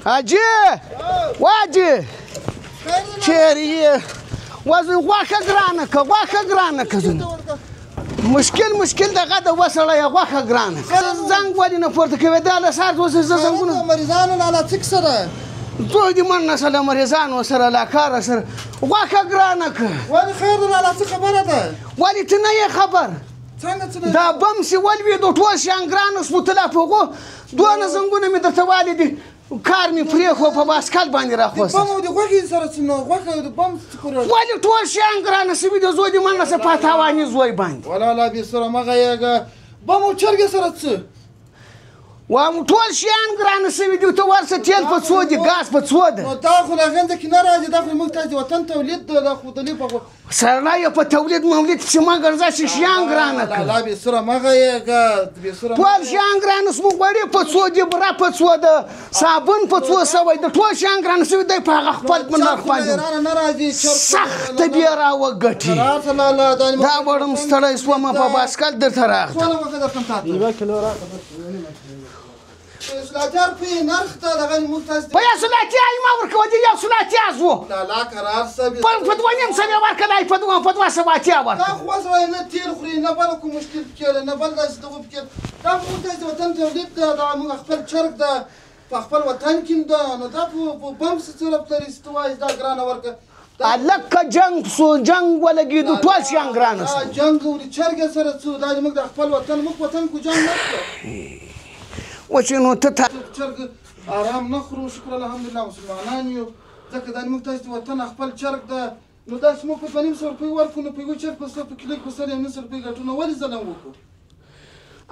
حاجي واجي چیرې وزن غوښه ګرانه که غوښه ګرانه که مشکل دغه د وسړی غوښه ګرانه زنګ ولې نه پورته کوې دا له سهار اوس زه زنګونه مریضانو له الوتکې سره دوی دې من نسه له مریضانو سره له کاره سره غوښه ګرانه که ولې خیر د لالا څه خبره ده ولې ته نه یې خبر څنګه څه دا بم چې ولوېدو ټول شیان ګران شو ته لا په هغو دونه زنګونه مې درته والي دي کار مې پرېښو په باسکل باندې راخوسته بم او د غوښې سره څه نو غوښه د بم څه کړی ولې ټول شیان ګرانه شوي د زوی د من نسه په تاواني زوی باندې ولالا بې سره مه غږېږه بم او چرګې سره څه ټول شیان ګرانه شوي دي ته ورشه تیل په څو دي ګاز په څو ده نو دا خو له غنځه کې نه راځي دا خو موږ تاسو د وطن تولید ده دا خو دلې په سړی یې په تولید مولید پسې مه ګرځه چې شیان ګرانه کړه لا بې سره مه غږېږه بې سره ټول شیان ګرانه زموږ غوړي په څو دي بوره په څو ده صابون په څو سوی ده ټول شیان ګرانه شوي دی په هغه خپل نرخ باندې نه راځي سخته بې راوګټي دا وړم ستړی شومه په باسکل درته راغله سلاتیار په نرخ ته دغه موږ تاسو په یو سلاتیا یې ما ورکوه دې یو سلاتیا زو لالا قرار صاحب په دوه نیم سوې ورکړی په دوه سواتیا دا ورکړه خو سره نه تیل خوري نه بل کوم مشکل پکې نه بل داسې دغه پکې دا موږ تاسو وطن تولید ده دا موږ خپل چرګ ده په خپل وطن کې ده نو دا په بم سره پلري ستوای دا ګرانه ورکه لکه جنگ سو جنگ ولګېدو ټول شیان ګرانه شو جنګ او د چرګ سره څو دا موږ د خپل وطن کو جنګ نه کړو وچې نو ته چرګ آرام نه خورو شکر الحمدلله مسلمانان یو ځکه دا موږ تاسو وطن خپل چرګ ده نو داسې موږ په 2.5 روپۍ ورکړو نو په یو چرګ په 100 کیلو په سر 1.5 روپۍ ګټو نو ولې ظلم وکړو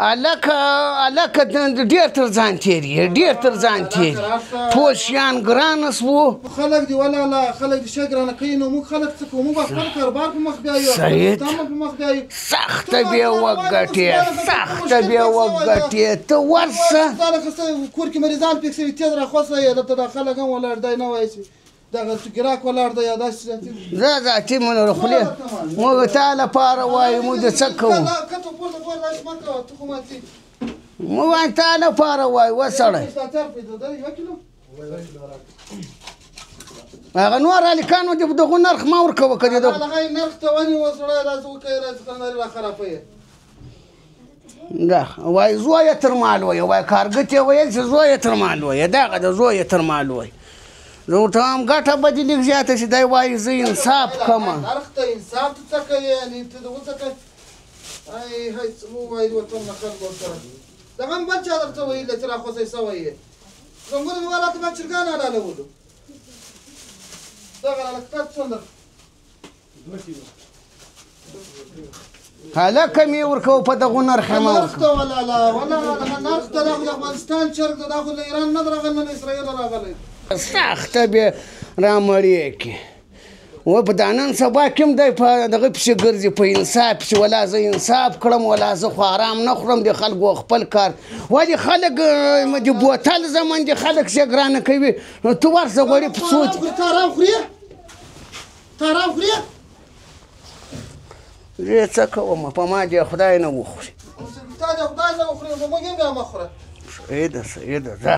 هلکه ډېر تر ځان تېري ډېر تر ځان تېري ټول شیان ګرانه سوو خلک دي ولاله خلک دي شی ګرانه کوي نو موږ خلک څه کوو موږ خپل کاروبار په مخ بیایو سعید په مخ بیایو سخته بې وګټې سخته بې وګټې ته ورشه کور کې مریضان پکې سوي تېز راخوسه یې دلته دا خلک هم ولاړ دی نه وایي چې دغه ګراک ولاړ دی یا داسې زه ذاتي منو خولې موږ تا لپاره وایو موږ د څه کوو موږ تا لپاره وایو وسړی هغه نور هلکانو دې دغو نرخ ما ورکوه که دې هغه نرخ ته ونیوه سړی داسې وکړې داسې کنداري راخرابوي دا وایي زویه تر مال وایه وایي کارګت یې ویل چې زویه تر مال وایه دغه د زویه تر مال وایي زه ورته وایم ګټه به دې لږ زیاته شي دی وایي زه انصاف کومه نرخ ته انصاف ته څه کوې یعنې ته د اوسه کوې هی څه ووایي د وطن نه خلکو ورسره دغه هم بل چا درته ویلي چې راخوسی سوی یې زنګونه مې والاته ما چرګان حلالولو دغه هلکتاب څومره هلکه مې ورکوه په دغو نرخ یې مه نرخ ته ولاله نرخ ته دا خو د افغانستان چرګ ده دا خو له ایران نه راغلی نه له اسرایل راغلی سخته بې رامړې کې و په دا نن سبا کې هم دی په دغه پسې ګرځي په انصاف پسې ولا زه انصاف کړم ولا زه خو آرام نه خورم د خلکو خپل کار ولې خلک د بوتل زمن دي خلک چې ګرانه کوي ته ورشه غوړي په څو ته آرام خورې ته آرام خورې زه څه کوم په ما دې خدای نه وخوري تا دې خدای نه وخوري نو موږ هم بیا مه خوره سیده ځه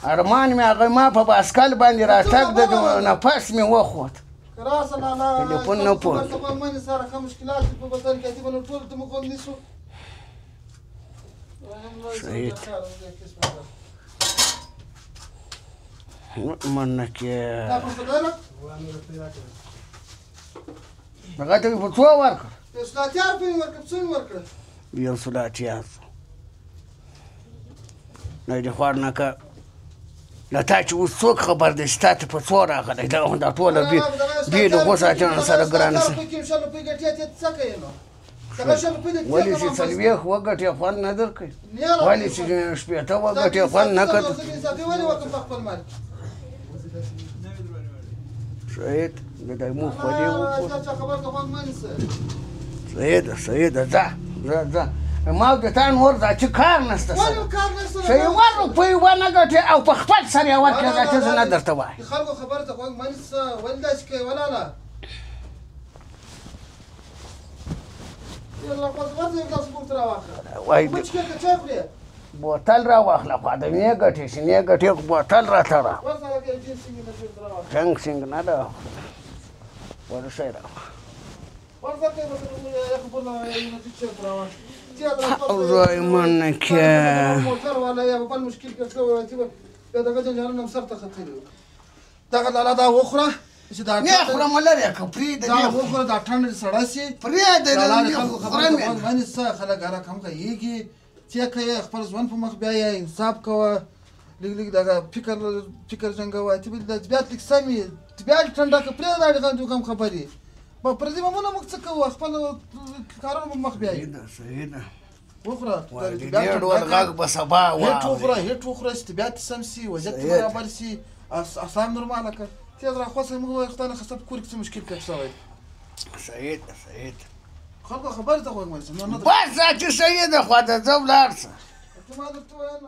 ارمان مې هغه ما په باسکل باندې راتګ د نفس مې وخوت راسه لالا تلیفون نه پوه من سره ښه مشکلات دي په وطن کې دي نو ټول ته موږ ونیسو سعید منه کې هغه ته په څو ورکړه یو سلاتیار په مې ورکړه څو مې ورکړه یو سلاتیار نه دې خوار نه که له تا چې اوس څوک خبر دی چې تا ته په څو راغلی دا ټوله بې له غوښه اچونه سره ګرانه شي ولې چې څلوېښت وګټې خوند نه درکوي ولې چې شپېته وګټې خوند نه کوي سعید د دایمو خولې وکړو سعیده ځه ما د تا نور دا چې کار نشته سره چې یوه روپۍ ونه ګټې او په خپل سر یې ورکړې دا چې زه نه درته وایم د خلکو خبرو ته غوږ مه نیسه ولې داسې کوې ولاله وایي چای خورې بوتل را واخله خو ادمې ګټې شنې ګټې بوتل راته را ورسره کې دې څنګه نشي دروا څنګ څنګ نه ده ورشي را ورسره کې به خبر نه یې نه څه دروا زوی من که موټر والا یا په مشکل کې څه وایي دغه جنجال نم سر ته خطري دغه لاله دا وخره چې دا نه خورم لري که پرې دا وخره دا ټنډ سړی سي پرې د خبره باندې څه خلک هر کم کوي چې کوي خپل ځوان په مخ بیا یې انصاف کوه لګ دغه فکر څنګه ته بل د بیا لیک سمي بیا ټنډه که پرې دا دغه کوم خبري په پردي مونږ موږ څه کوو خپل کارونه په مخ بیا یې صحیح ده وخره ډېر ډول غږ به سبا هیټ وخره استبیات سم سي وضعیت برابر سي اسلام نورماله که تیز را خواسته موږ وختانه خصب کور کې څه مشکل پیښ شوی صحیح ده صحیح ده خلکو خبر ته غوږ مې بس چې صحیح ده خو د ځو لاړ شه ته ما درته وایم